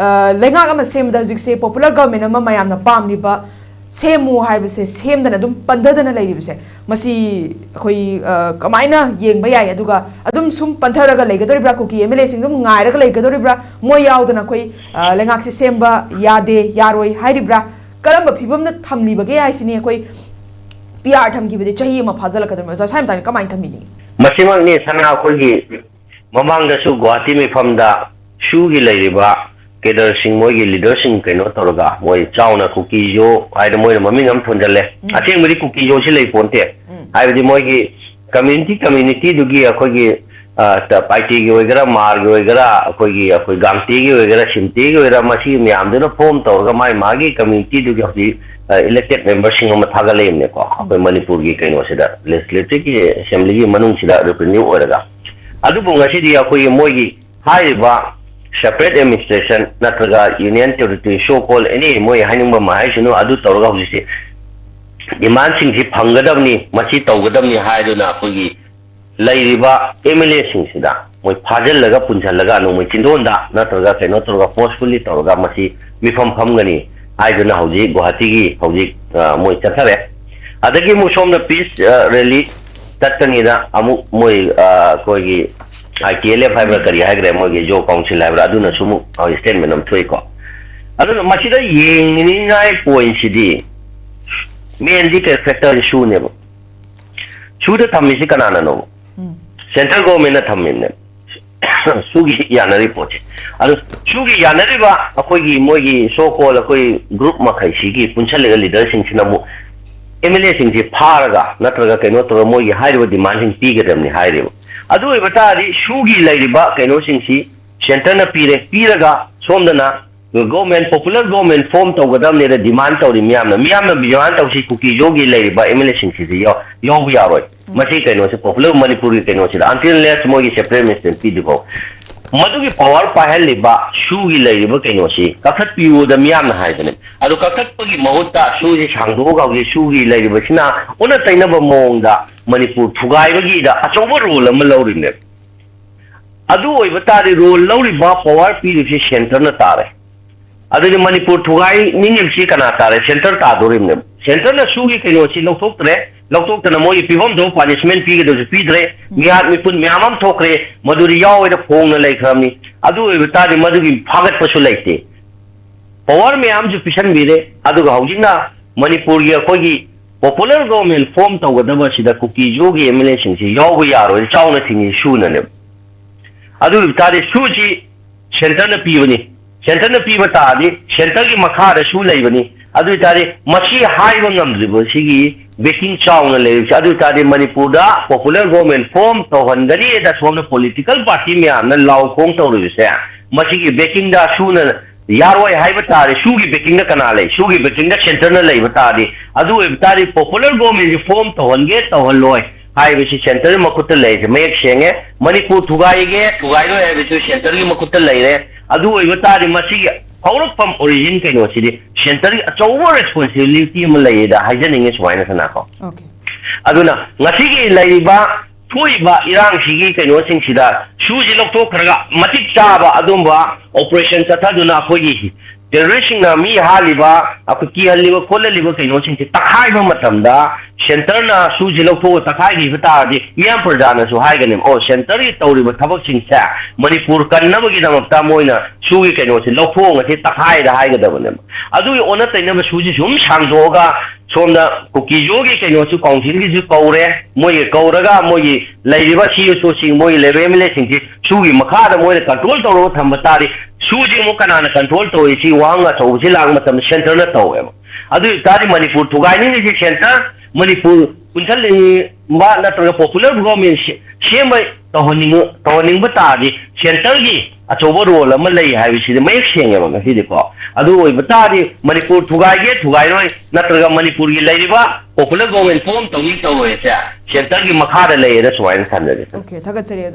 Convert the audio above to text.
Leingak ama sem da jikse popular government ama mayam na pam ni ba semu hai bse sem da na dum pandada na lai bse masi khoi kamaina yeng ba ya aduga adum sum panthara ga leigadori bra kuki MLA sing dum ngairaga leigadori bra moy yaw da na khoi Leingak se semba yade yaroi hai ri bra karamba phibam na thamli ba ge ai sini khoi PR tham gi bde chahi ma phajal ka dum sa saim tan kamain thamini masimang ni sana khoi gi mamang da su Guwahati mi famda shu gi lai ri ba Kedar sing moi gi leader sing kaino toroga moi chauna kuki jo ai moi mami ngam thonjale asing mari kuki jo si lei ponte ai di moi gi community du gi akoi gi ta party gi wegara mar gi wegara akoi gi akoi gamti gi wegara simti gi wegara masi mi am de form toroga mai magi community du gi elected members sing ma thagale ne ko akoi Manipur gi kaino sida legislative gi assembly gi manung sida revenue oraga adu bunga si di akoi moi gi hai ba separate administration natraga union territory so called any moi haning ba mai sino adu toroga hujisi demand sing si phangadamni machi tawgadamni haiduna kogi lairiba MLA sing sida moi phajal laga punjal laga no moi chindonda natraga kaino toroga forcefully toroga machi mifam phamgani haiduna hoji Guwahati gi hoji moi chathare adagi mu somna peace rally tatkani da amu moi kogi ITLF fiber kari hagre moge jo council hagre aduna sumu statement am thoi ko aduna masida yeng ni ngai point sidi main di factor issue ne su da thammi si kanana no central government na thammi ne sugi yana report adu sugi yana riba akoi gi mogi so call akoi group ma khai si gi punchal leader sing sinamu MLA sing si pharaga natraga kaino to mogi hairu demand sing pigadam ni hairu adu batari shugi lairiba kaino singsi center na piraga somdana government popular government form tawgadam ne demand tawri miyamna beyond tawsi kuki yogi lairiba MLA singsi yo yaroi masi kaino se popular Manipuri kaino se until less mogi separate minister pidibo madugi power pahel liba shugi lairiba kaino se kakhat piu da miyamna haidane adu kakhat pagi mahutta shugi changdo ga shugi lairiba sina ona tainaba mongda Manipur Thugai bagi da achoba role am lawrine adu oi batari role lawri ba power pi ri center na tare adu Manipur Thugai ningil si kana tare center ta dorim ne center na sugi keno si loktok na moi pihom do punishment pi do pi dre miat mi pun miamam thokre maduri yaw da phong na lai khamni adu oi batari maduri phagat pasu laite power miam ju pishan bire adu ga haujina Manipur ya kogi popular government form tawgadaba sida kuki jogi MLA singsi yawu yaro chauna singi shuna ne adu tare suji center na piba tadi center gi makha da shu leibani adu tare machi haiba ngamribo sigi baking chauna le adu tare Manipur da popular government form tawhangani da somna political party me amna law khong tawru se machi gi baking da shuna yaroi haiba tare shugi baking na kanale shugi baking na center na leiba tare adu tare popular government reform tawhange tawhaloi haiba si center makutta leise mayek senge Manipur Thugai no haiba si center gi makutta leire adu tare masi aurak from origin kaino sidi center gi achover responsibility ma leida haijaninge swaina sana ko okay aduna ngasi gi leiba Tuiba irang sigi kaino sing sida shuji lokto kharaga matik chaba adumba operation chathaduna khogi terroristing na mi haliba akuki haliba kolaliba kaino sing takhai ba matamda center na shuji lokto takhai gi bata di miyam pradana su haiganim o center ri tawriba thabak sing sa Manipur kannabagi namta moina shugi kaino sing lokto ngati takhai da haigadabane adu ona tainaba shuji sum sangdoga somda kuki jogi kaino su council gi ju kaure moi kauraga moi lairiba si so sing moi level sing sugi makha da moi control tawro thambatari suji mo kana control to isi wanga to si lang matam center na to em adu tari Manipur Thugai ni si center Manipur punchal ba na to popular government shema to honing batari center gi achobo role am lei hai si de mayek seng em si de ko adu oi batari Manipur Thugai roi na to Manipur gi lairiba popular government form to ni to e center gi makha da lei da swain khan de okay thagat chari